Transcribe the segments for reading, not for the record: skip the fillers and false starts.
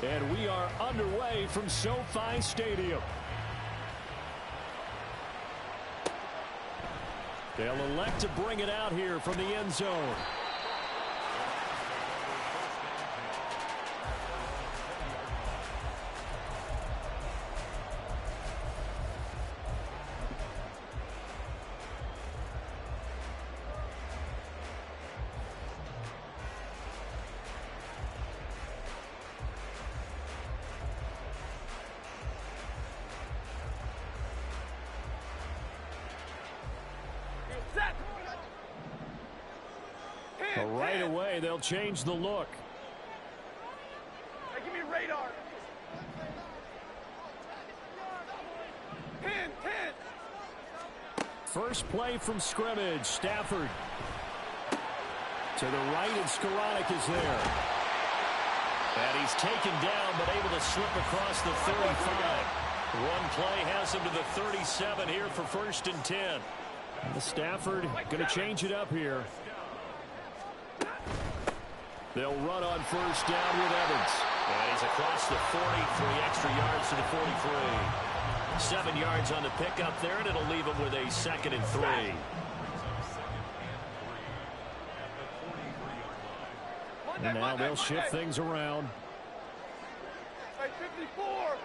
And we are underway from SoFi Stadium. They'll elect to bring it out here from the end zone. Right away, they'll change the look. Hey, give me radar. Pin. First play from scrimmage. Stafford. To the right, and Skoranek is there. And he's taken down, but able to slip across the 35. One play has him to the 37 here for 1st and 10. And Stafford going to change it up here. They'll run on 1st down with Evans. And he's across the 40, 3 extra yards to the 43. 7 yards on the pickup there, and it'll leave him with a 2nd and 3. And now they'll shift things around. Hey, 54.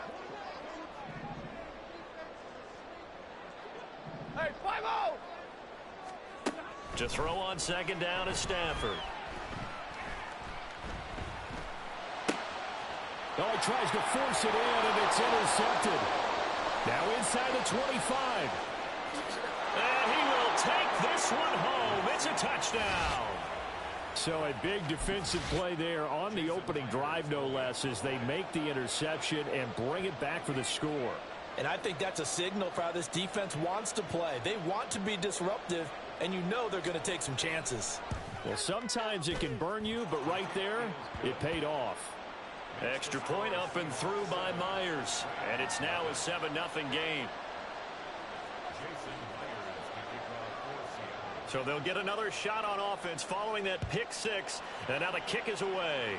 Hey, 5-0. To throw on 2nd down is Stafford. Oh, he tries to force it in, and it's intercepted. Now inside the 25. And he will take this one home. It's a touchdown. So a big defensive play there on the opening drive, no less, as they make the interception and bring it back for the score. And I think that's a signal for how this defense wants to play. They want to be disruptive, and you know they're going to take some chances. Well, sometimes it can burn you, but right there, it paid off. Extra point up and through by Myers. And it's now a 7-0 game. So they'll get another shot on offense following that pick 6. And now the kick is away.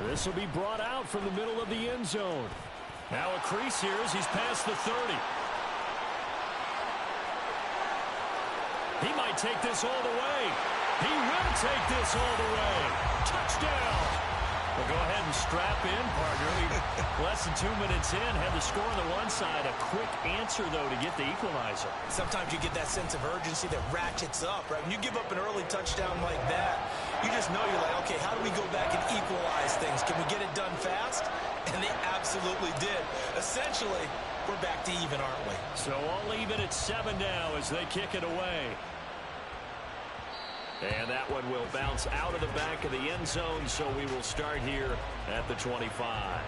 This will be brought out from the middle of the end zone. Now a crease here as he's past the 30. He might take this all the way. He will take this all the way. Touchdown. Well, go ahead and strap in, partner. Less than 2 minutes in, had the score on the one side. A quick answer, though, to get the equalizer. Sometimes you get that sense of urgency that ratchets up, right? When you give up an early touchdown like that, you just know you're like, okay, how do we go back and equalize things? Can we get it done fast? And they absolutely did. Essentially, we're back to even, aren't we? So all even at 7 now as they kick it away. And that one will bounce out of the back of the end zone, so we will start here at the 25.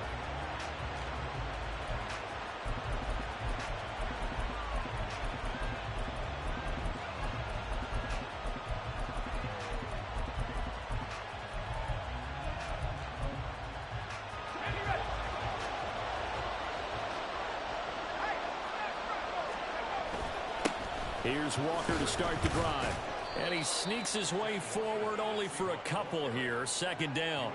Here's Walker to start the drive. And he sneaks his way forward only for a couple here. 2nd down.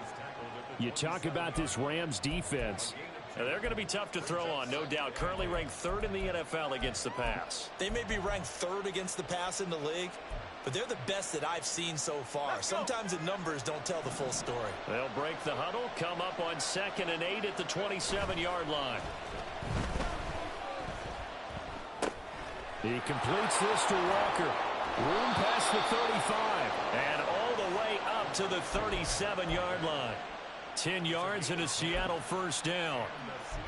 You talk about this Rams defense. Now, they're going to be tough to throw on, no doubt. Currently ranked 3rd in the NFL against the pass. They may be ranked 3rd against the pass in the league, but they're the best that I've seen so far. Sometimes the numbers don't tell the full story. They'll break the huddle, come up on 2nd and 8 at the 27-yard line. He completes this to Walker. Room past the 35. And all the way up to the 37-yard line. 10 yards and a Seattle 1st down.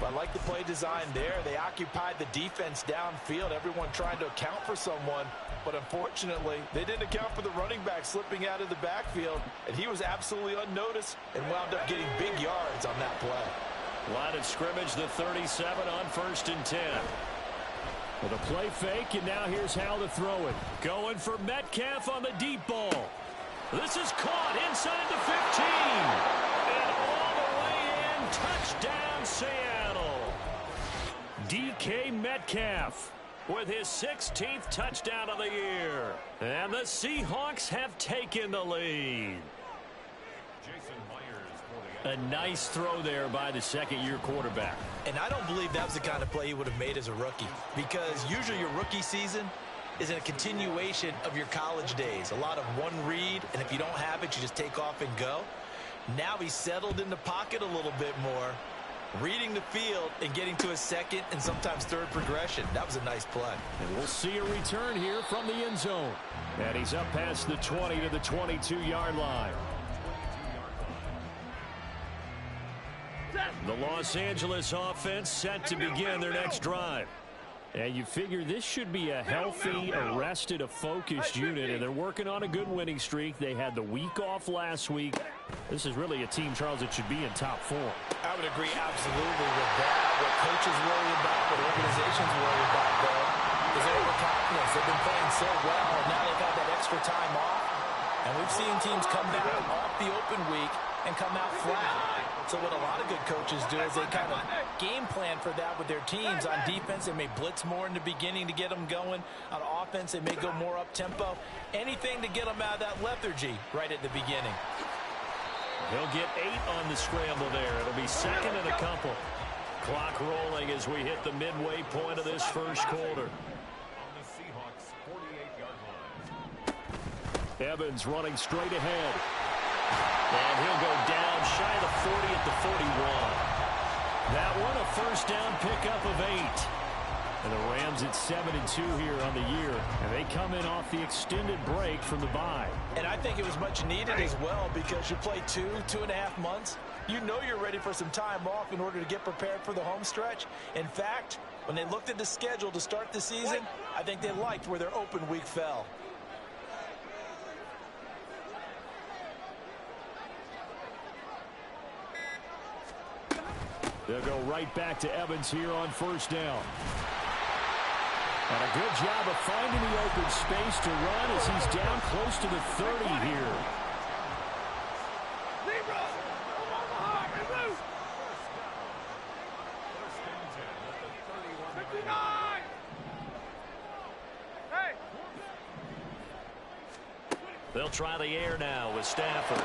I like the play design there. They occupied the defense downfield. Everyone trying to account for someone. But unfortunately, they didn't account for the running back slipping out of the backfield. And he was absolutely unnoticed and wound up getting big yards on that play. Line of scrimmage, the 37 on 1st and 10. With a play fake, and now here's how to throw it. Going for Metcalf on the deep ball. This is caught inside the 15. And all the way in. Touchdown, Seattle. DK Metcalf with his 16th touchdown of the year. And the Seahawks have taken the lead. A nice throw there by the second-year quarterback. And I don't believe that was the kind of play he would have made as a rookie, because usually your rookie season is in a continuation of your college days. A lot of one read, and if you don't have it, you just take off and go. Now he's settled in the pocket a little bit more, reading the field and getting to a second and sometimes third progression. That was a nice play. And we'll see a return here from the end zone. And he's up past the 20 to the 22-yard line. The Los Angeles offense set to begin their next drive. And you figure this should be a healthy, arrested, a focused unit, and they're working on a good winning streak. They had the week off last week. This is really a team, Charles, that should be in top form. I would agree absolutely with that. What coaches worry about, what organizations worry about, though, is overconfidence. They've been playing so well, and now they've had that extra time off. And we've seen teams come down off the open week and come out flat. So what a lot of good coaches do is they kind of game plan for that with their teams. On defense, they may blitz more in the beginning to get them going. On offense, they may go more up-tempo. Anything to get them out of that lethargy right at the beginning. He'll get 8 on the scramble there. It'll be second and a couple. Clock rolling as we hit the midway point of this first quarter. Evans running straight ahead. And he'll go down shy of the 40 at the 41. That one a first down pickup of 8. And the Rams at 7-2 here on the year. And they come in off the extended break from the bye. And I think it was much needed as well, because you play 2.5 months. You know you're ready for some time off in order to get prepared for the home stretch. In fact, when they looked at the schedule to start the season, I think they liked where their open week fell. They'll go right back to Evans here on first down. And a good job of finding the open space to run as he's down close to the 30 here. They'll try the air now with Stafford.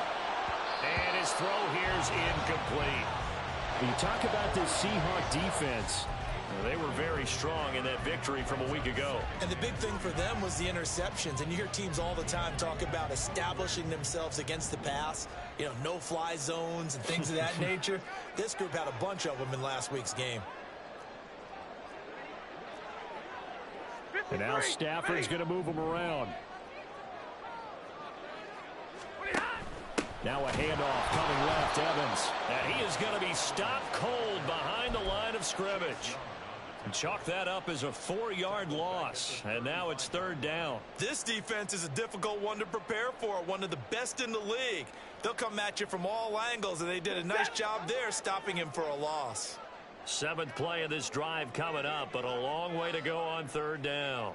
And his throw here's incomplete. You talk about this Seahawk defense. They were very strong in that victory from a week ago. And the big thing for them was the interceptions. And you hear teams all the time talk about establishing themselves against the pass. You know, no-fly zones and things of that nature. This group had a bunch of them in last week's game. And now Stafford's going to move them around. Now a handoff coming left, Evans. And he is going to be stopped cold behind the line of scrimmage. And chalk that up as a 4-yard loss. And now it's third down. This defense is a difficult one to prepare for, one of the best in the league. They'll come at you from all angles, and they did a nice job there stopping him for a loss. 7th play of this drive coming up, but a long way to go on third down.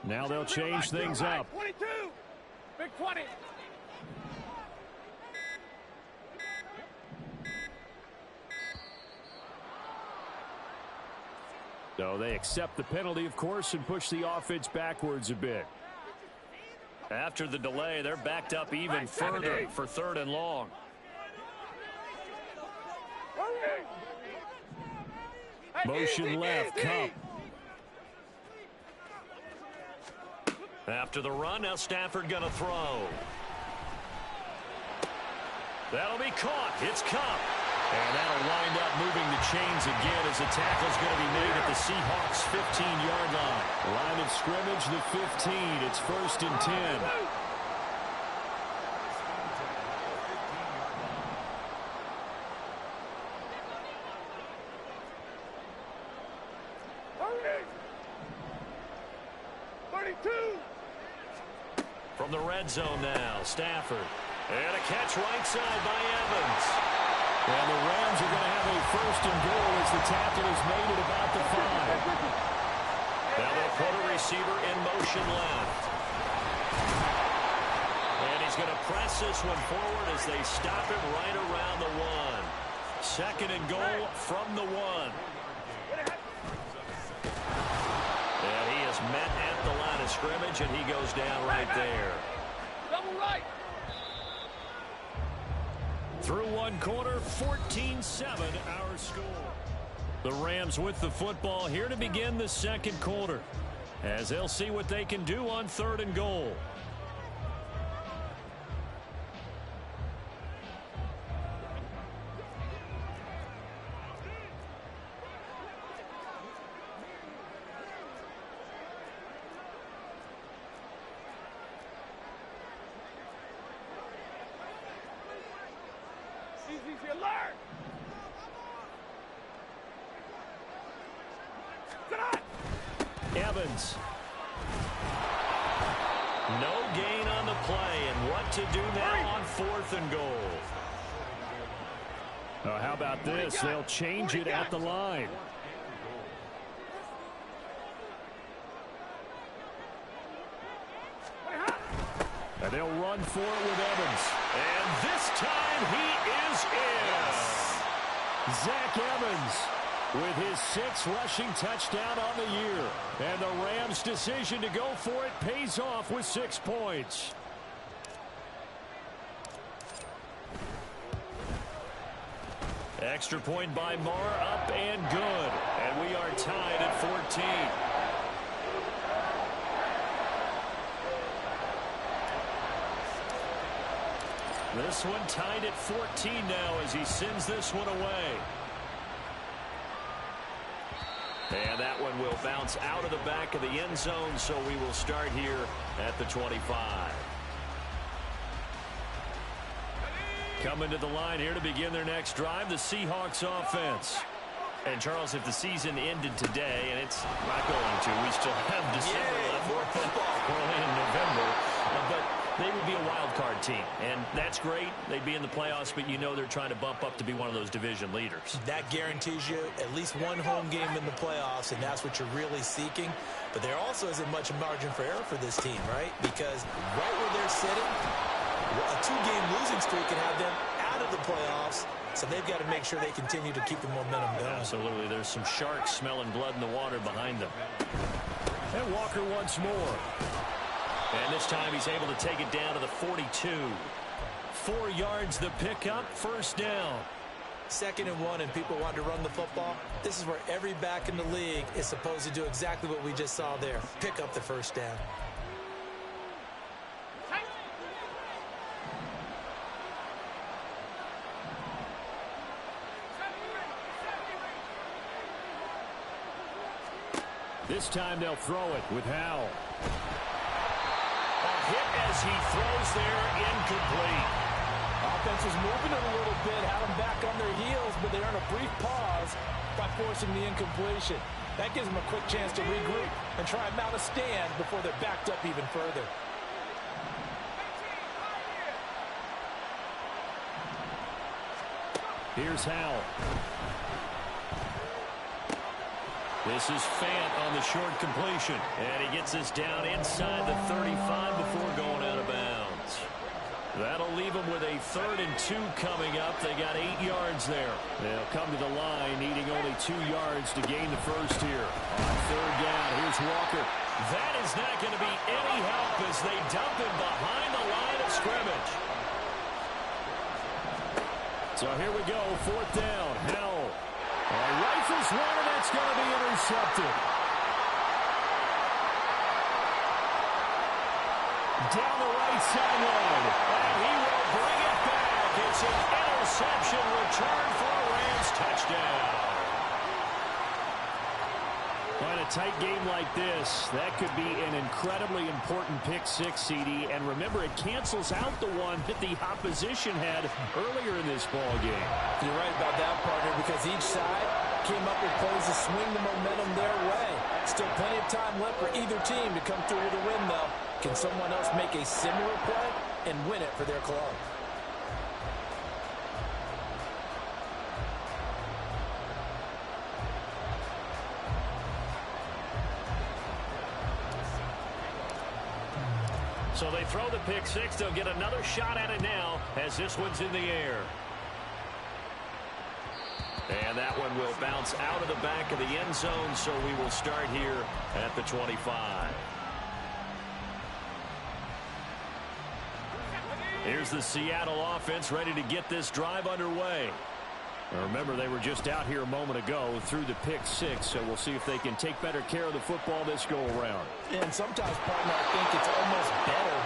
Now they'll change things up. 22. Big 20. So they accept the penalty, of course, and push the offense backwards a bit. After the delay, they're backed up even further for 3rd and long. Motion left, Cup. After the run, now Stafford going to throw. That'll be caught. It's Cup. And that'll wind up moving the chains again as the tackle's going to be made at the Seahawks' 15-yard line. Line of scrimmage, the 15. It's 1st and 10. From the red zone now, Stafford. And a catch right side by Evans. And the Rams are going to have a 1st and goal as the tackle is made at about the 5. Now they'll put a receiver in motion left. And he's going to press this one forward as they stop it right around the 1. 2nd and goal from the 1. And he is met at the line of of scrimmage, and he goes down right there. Double right. Through one quarter, 14-7 our score. The Rams with the football here to begin the second quarter, as they'll see what they can do on 3rd and goal. Easy, LAR. Evans. No gain on the play, and what to do now on 4th and goal. How about this? They'll change it at the line. And they'll run for it with Evans. And this time he is in. Zach Evans with his 6th rushing touchdown on the year. And the Rams' decision to go for it pays off with 6 points. Extra point by Marr, up and good. And we are tied at 14. This one tied at 14 now as he sends this one away. And that one will bounce out of the back of the end zone, so we will start here at the 25. Coming to the line here to begin their next drive, the Seahawks offense. And, Charles, if the season ended today, and it's not going to, we still have December left, early in November, but they would be a wild card team, and that's great. They'd be in the playoffs, but you know they're trying to bump up to be one of those division leaders. That guarantees you at least one home game in the playoffs, and that's what you're really seeking. But there also isn't much margin for error for this team, right? Because right where they're sitting, a 2-game losing streak can have them out of the playoffs, so they've got to make sure they continue to keep the momentum going. Absolutely. There's some sharks smelling blood in the water behind them. And Walker once more. And this time he's able to take it down to the 42. 4 yards the pickup, 1st down. 2nd and 1, and people want to run the football. This is where every back in the league is supposed to do exactly what we just saw there. Pick up the 1st down. This time they'll throw it with Howell. A hit as he throws there, incomplete. Offense is moving it a little bit, had them back on their heels, but they earn a brief pause by forcing the incompletion. That gives them a quick chance to regroup and try and mount a stand before they're backed up even further. Here's Howell. This is Fant on the short completion. And he gets this down inside the 35 before going out of bounds. That'll leave them with a 3rd and 2 coming up. They got 8 yards there. They'll come to the line needing only 2 yards to gain the 1st here. On 3rd down, here's Walker. That is not going to be any help as they dump him behind the line of scrimmage. So here we go, 4th down. Howell. Rifles one, and that's going to be intercepted. Down the right sideline, and he will bring it back. It's an interception return for a Rams touchdown. In a tight game like this, that could be an incredibly important pick-6, CD. And remember, it cancels out the one that the opposition had earlier in this ball game. You're right about that, partner, because each side came up with plays to swing the momentum their way. Still plenty of time left for either team to come through with a win, though. Can someone else make a similar play and win it for their club? So they throw the pick-6. They'll get another shot at it now as this one's in the air. And that one will bounce out of the back of the end zone, so we will start here at the 25. Here's the Seattle offense ready to get this drive underway. Remember, they were just out here a moment ago through the pick six, so we'll see if they can take better care of the football this go-around. And sometimes, partner, I think it's almost better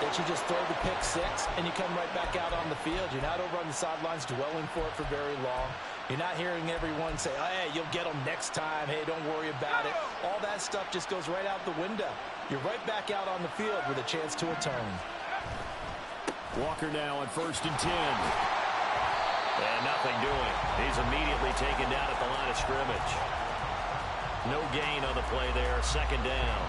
that you just throw the pick six and you come right back out on the field. You're not over on the sidelines dwelling for it for very long. You're not hearing everyone say, oh, hey, you'll get them next time. Hey, don't worry about it. All that stuff just goes right out the window. You're right back out on the field with a chance to atone. Walker now on 1st and 10. And nothing doing. He's immediately taken down at the line of scrimmage. No gain on the play there. 2nd down.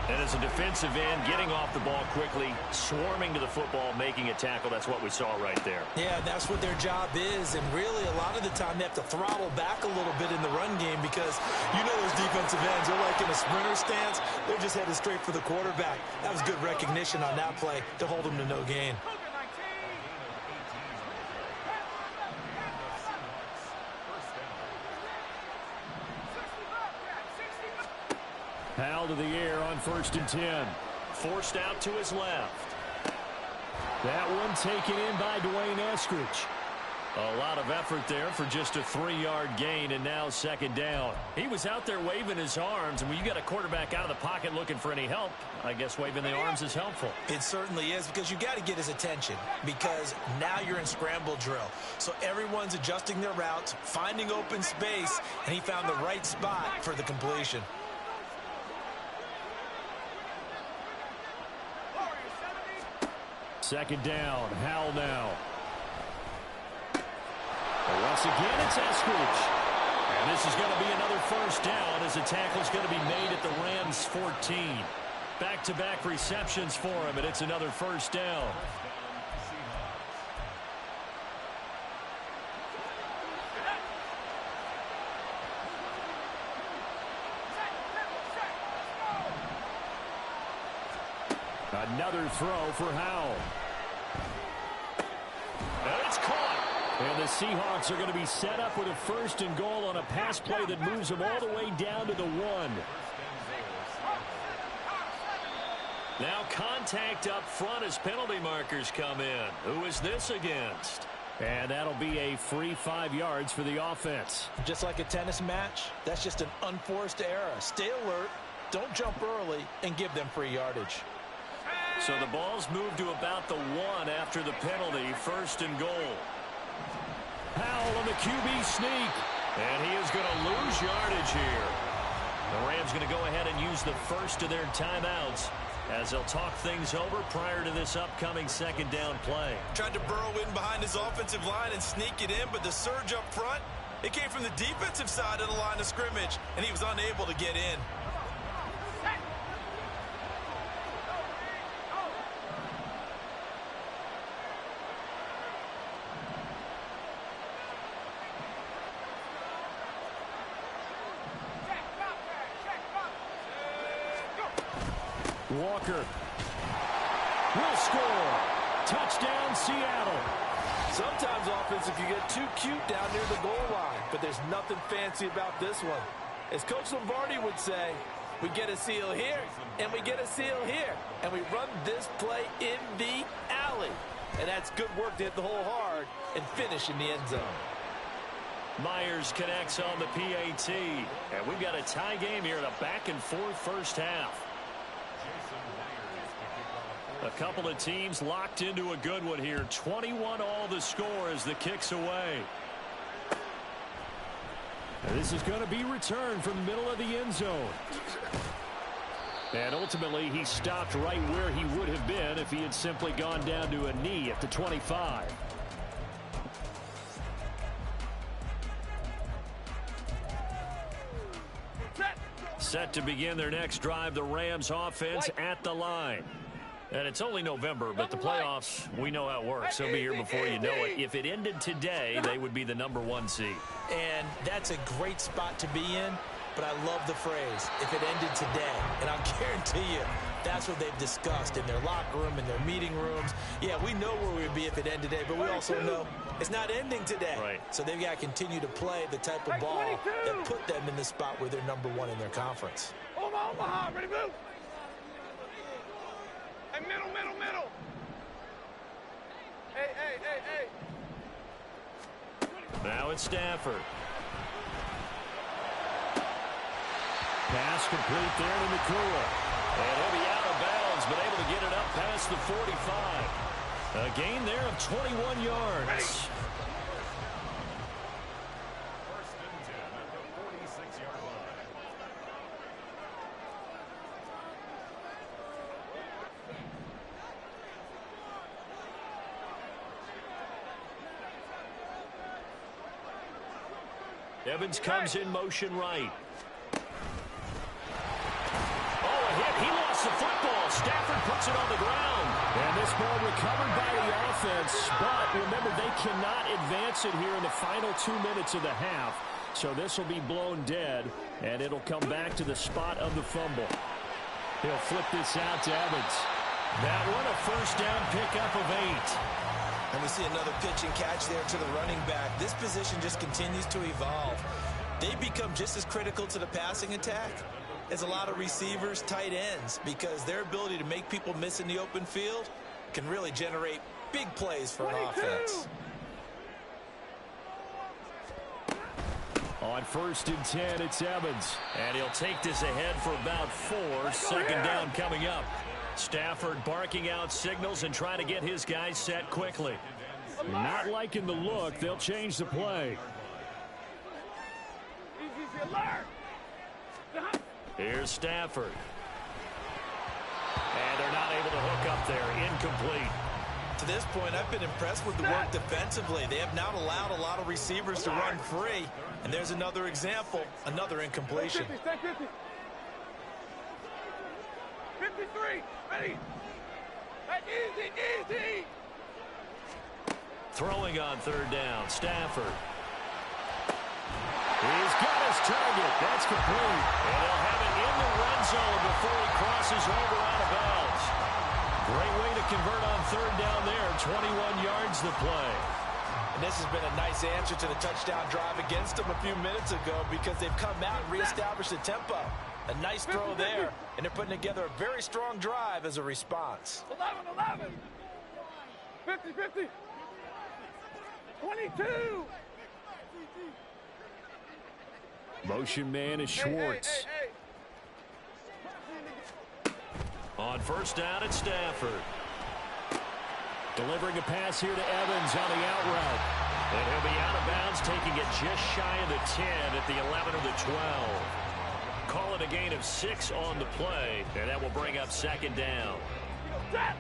And as a defensive end, getting off the ball quickly, swarming to the football, making a tackle. That's what we saw right there. Yeah, that's what their job is. And really, a lot of the time, they have to throttle back a little bit in the run game because you know those defensive ends, they're like in a sprinter stance. They're just headed straight for the quarterback. That was good recognition on that play to hold them to no gain. Powell to the air on 1st and 10. Forced out to his left. That one taken in by Dwayne Eskridge. A lot of effort there for just a 3-yard gain, and now 2nd down. He was out there waving his arms, and when you got a quarterback out of the pocket looking for any help, I guess waving the arms is helpful. It certainly is, because you got to get his attention, because now you're in scramble drill. So everyone's adjusting their routes, finding open space, and he found the right spot for the completion. 2nd down. Howell now. And once again, it's Eskridge. And this is going to be another 1st down as a tackle is going to be made at the Rams' 14. Back-to-back receptions for him, and it's another 1st down. Another throw for Howell. And it's caught. And the Seahawks are going to be set up with a 1st and goal on a pass play that moves them all the way down to the 1. Now contact up front as penalty markers come in. Who is this against? And that'll be a free 5 yards for the offense. Just like a tennis match, that's just an unforced error. Stay alert, don't jump early, and give them free yardage. So the ball's moved to about the 1 after the penalty. 1st and goal. Howell on the QB sneak. And he is going to lose yardage here. The Rams going to go ahead and use the first of their timeouts as they'll talk things over prior to this upcoming 2nd down play. Tried to burrow in behind his offensive line and sneak it in, but the surge up front, it came from the defensive side of the line of scrimmage, and he was unable to get in. Walker will score. Touchdown, Seattle. Sometimes offense, if you get too cute down near the goal line, but there's nothing fancy about this one. As Coach Lombardi would say, we get a seal here, and we get a seal here, and we run this play in the alley. And that's good work to hit the hole hard and finish in the end zone. Myers connects on the PAT. And we've got a tie game here in a back-and-forth 1st half. A couple of teams locked into a good one here. 21 all the score as the kick's away. And this is going to be returned from the middle of the end zone. And ultimately, he stopped right where he would have been if he had simply gone down to a knee at the 25. Set to begin their next drive, the Rams offense at the line. And it's only November, but the playoffs, we know how it works. They'll be here before you know it. If it ended today, they would be the #1 seed. And that's a great spot to be in, but I love the phrase, if it ended today. And I'll guarantee you, that's what they've discussed in their locker room, in their meeting rooms. Yeah, we know where we would be if it ended today, but we also know it's not ending today. Right. So they've got to continue to play the type of ball that put them in the spot where they're #1 in their conference. Omaha, ready, move. And middle. it's Stafford. Pass complete there to Nakua. And he'll be out of bounds, but able to get it up past the 45. A gain there of 21 yards. Ready. First and 10 at the 46-yard line. Evans comes in motion right. Oh, a hit. He lost the football. Stafford puts it on the ground. And this ball recovered by the offense. But remember, they cannot advance it here in the final 2 minutes of the half. So this will be blown dead, and it'll come back to the spot of the fumble. He'll flip this out to Evans. That one, a first down pickup of 8. And we see another pitch and catch there to the running back. This position just continues to evolve. They become just as critical to the passing attack as a lot of receivers, tight ends, because their ability to make people miss in the open field can really generate big plays for an offense. On first and 10, it's Evans. And he'll take this ahead for about 4. Second down coming up. Stafford barking out signals and trying to get his guys set quickly. Not liking the look. They'll change the play. Easy, LAR. Here's Stafford. And they're not able to hook up there. Incomplete. To this point, I've been impressed with the work defensively. They have not allowed a lot of receivers to run free. And there's another example, another incompletion. 50. 53. Ready. Easy. Throwing on third down. Stafford. He's got his target. That's complete. And he'll have it in the red zone before he crosses over out of bounds. Great way to convert on third down there. 21 yards the play. And this has been a nice answer to the touchdown drive against them a few minutes ago because they've come out and reestablished the tempo. A nice throw there, and they're putting together a very strong drive as a response. 11. 50. 22. Motion man is Schwartz. Hey. On first down, it's Stafford. Delivering a pass here to Evans on the out route. And he'll be out of bounds, taking it just shy of the 10 at the 11 or the 12. Call it a gain of 6 on the play, and that will bring up second down. Set.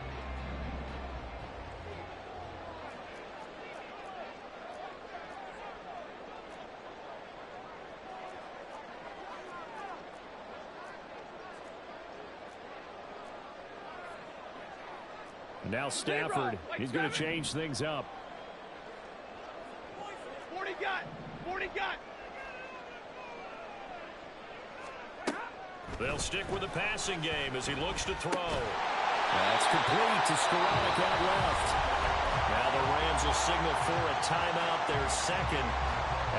Now Stafford, he's going to change things up. 40 got. They'll stick with the passing game as he looks to throw. That's complete to Skoranek out left. Now the Rams will signal for a timeout, their second,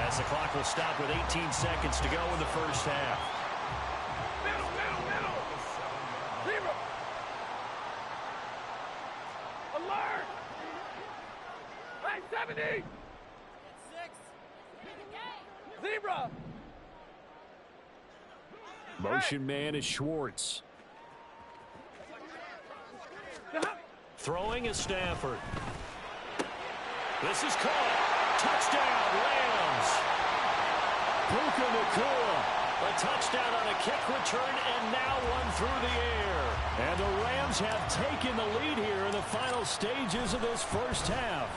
as the clock will stop with 18 seconds to go in the first half. Middle. 0. Alert. 70. 0. Motion man is Schwartz. Throwing is Stafford. This is caught. Touchdown, Rams. Puka Nakua. A touchdown on a kick return and now one through the air. And the Rams have taken the lead here in the final stages of this first half.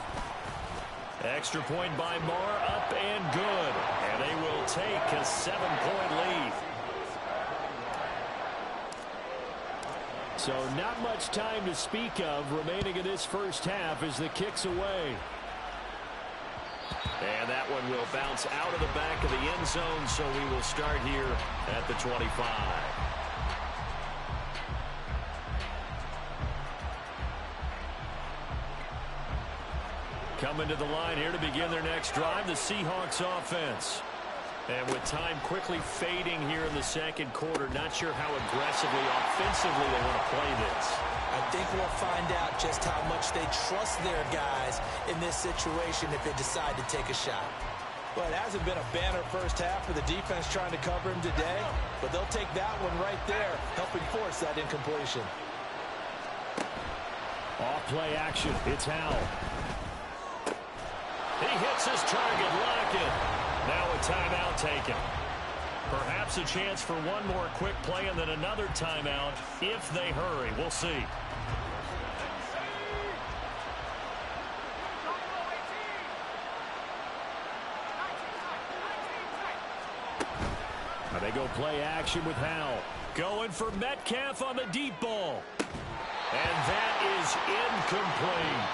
Extra point by Marr, up and good. And they will take a 7-point lead. So not much time to speak of remaining in this first half as the kick's away. And that one will bounce out of the back of the end zone, so we will start here at the 25. Coming to the line here to begin their next drive, the Seahawks offense. And with time quickly fading here in the second quarter, not sure how aggressively, offensively they want to play this. I think we'll find out just how much they trust their guys in this situation if they decide to take a shot. Well, it hasn't been a banner first half for the defense trying to cover him today, but they'll take that one right there, helping force that incompletion. Off play action. It's Howell. He hits his target. Lockett. Now a timeout taken. Perhaps a chance for one more quick play and then another timeout if they hurry. We'll see. Now they go play action with Howell. Going for Metcalf on the deep ball. And that is incomplete.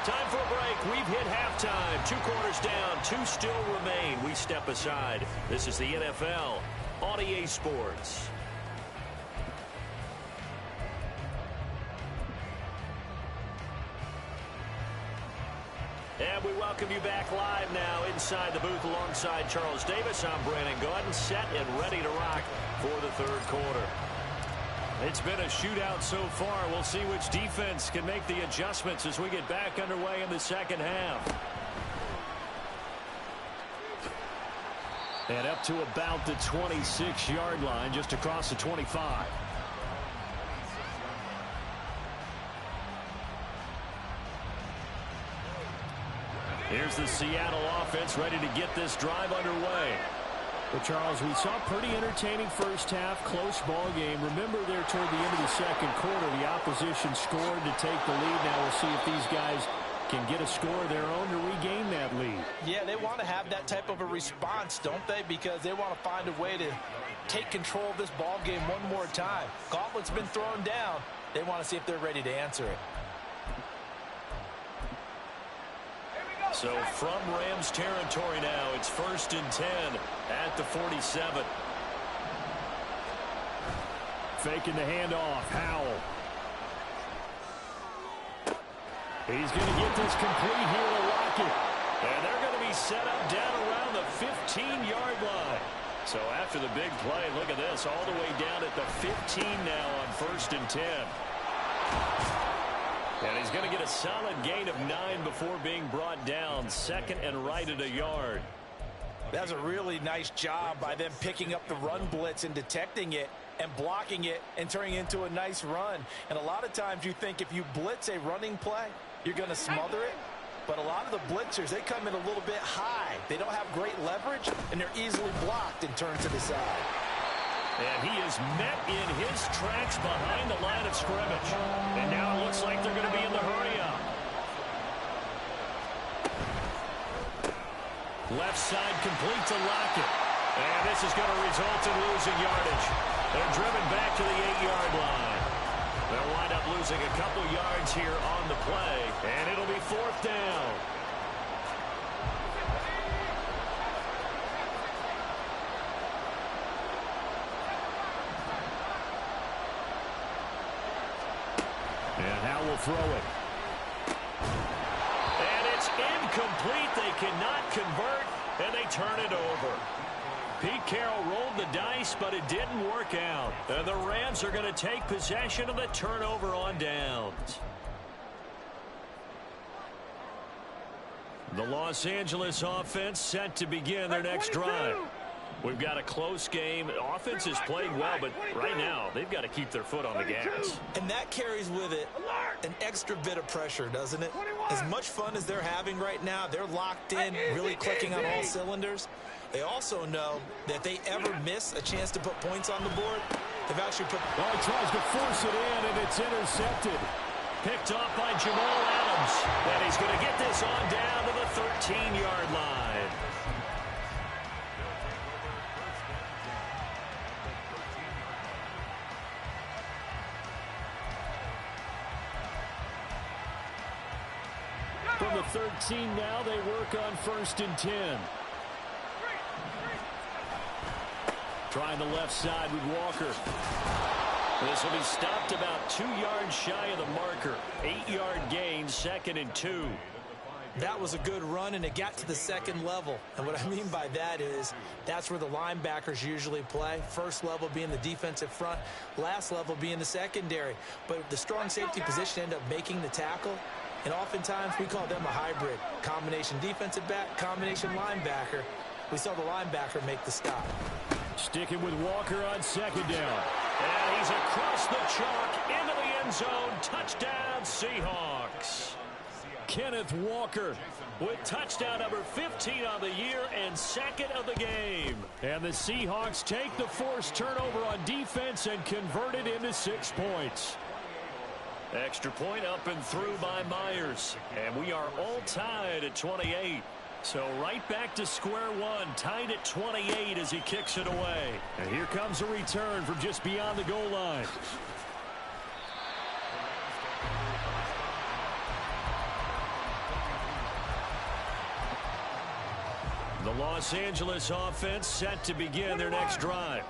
Time for a break. We've hit halftime. 2 quarters down. 2 still remain. We step aside. This is the NFL on EA Sports. And we welcome you back live now inside the booth alongside Charles Davis. I'm Brandon Gaudin, set and ready to rock for the 3rd quarter. It's been a shootout so far. We'll see which defense can make the adjustments as we get back underway in the 2nd half. And up to about the 26-yard line, just across the 25. Here's the Seattle offense ready to get this drive underway. Well, Charles, we saw a pretty entertaining first half, close ball game. Remember there toward the end of the 2nd quarter, the opposition scored to take the lead. Now we'll see if these guys can get a score of their own to regain that lead. Yeah, they want to have that type of a response, don't they? Because they want to find a way to take control of this ball game one more time. Gauntlet's been thrown down. They want to see if they're ready to answer it. So from Rams territory now, it's 1st and 10 at the 47. Faking the handoff, Howell. He's going to get this complete here to Lockett. And they're going to be set up down around the 15-yard line. So after the big play, look at this, all the way down at the 15 now on 1st and 10. And he's going to get a solid gain of 9 before being brought down. 2nd and right at a yard. That's a really nice job by them picking up the run blitz and detecting it and blocking it and turning it into a nice run. And a lot of times you think if you blitz a running play, you're going to smother it. But a lot of the blitzers, they come in a little bit high. They don't have great leverage, and they're easily blocked and turned to the side. And he is met in his tracks behind the line of scrimmage. And now it looks like they're going to be in the hurry-up. Left side complete to Lockett. And this is going to result in losing yardage. They're driven back to the 8-yard line. They'll wind up losing a couple yards here on the play. And it'll be 4th down. And now we'll throw it. And it's incomplete. They cannot convert, and they turn it over. Pete Carroll rolled the dice, but it didn't work out. And the Rams are going to take possession of the turnover on downs. The Los Angeles offense set to begin their next drive. We've got a close game. The offense is playing well, but right now they've got to keep their foot on the gas. And that carries with it an extra bit of pressure, doesn't it? As much fun as they're having right now, they're locked in, really clicking on all cylinders. They also know that if they ever miss a chance to put points on the board, they've actually put... Well, he tries to force it in, and it's intercepted. Picked off by Jamal Adams. And he's going to get this on down to the 13-yard line. From the 13 now, they work on 1st and 10. Trying the left side with Walker. This will be stopped about 2 yards shy of the marker. 8-yard gain, 2nd and 2. That was a good run, and it got to the 2nd level. And what I mean by that is that's where the linebackers usually play. First level being the defensive front, last level being the secondary. But the strong safety position ended up making the tackle. and oftentimes we call them a hybrid. Combination defensive back, combination linebacker. We saw the linebacker make the stop. Sticking with Walker on second down. And he's across the chalk into the end zone. Touchdown, Seahawks. Kenneth Walker with touchdown number 15 on the year and second of the game. And the Seahawks take the forced turnover on defense and convert it into 6 points. Extra point up and through by Myers. And we are all tied at 28. So right back to square one, tied at 28 as he kicks it away. And here comes a return from just beyond the goal line. The Los Angeles offense set to begin their next drive.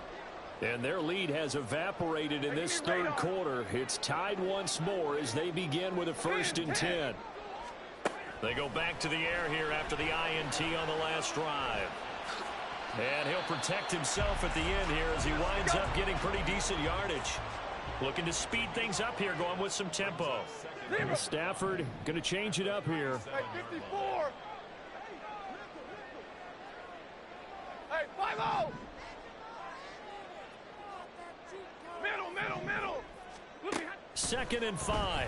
And their lead has evaporated in this third quarter. It's tied once more as they begin with a 1st and 10. They go back to the air here after the INT on the last drive. And he'll protect himself at the end here as he winds up getting pretty decent yardage. Looking to speed things up here, going with some tempo. Stafford going to change it up here. Hey, 54. Hey, 5-0. Middle. Look behind. 2nd and 5.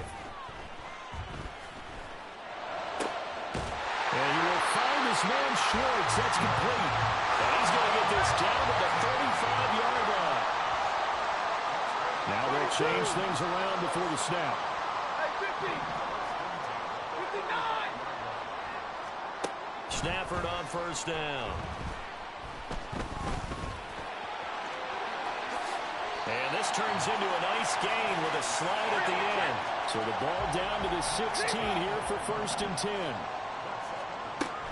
And he will find his man Schwartz. That's complete. And he's going to get this down to the 35-yard line. Now they'll change things around before the snap. Hey, 50. 59. Stafford on 1st down. And this turns into a nice gain with a slide at the end. So the ball down to the 16 here for 1st and 10.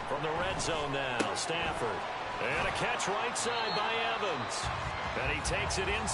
From the red zone now, Stafford. And a catch right side by Evans. And he takes it in.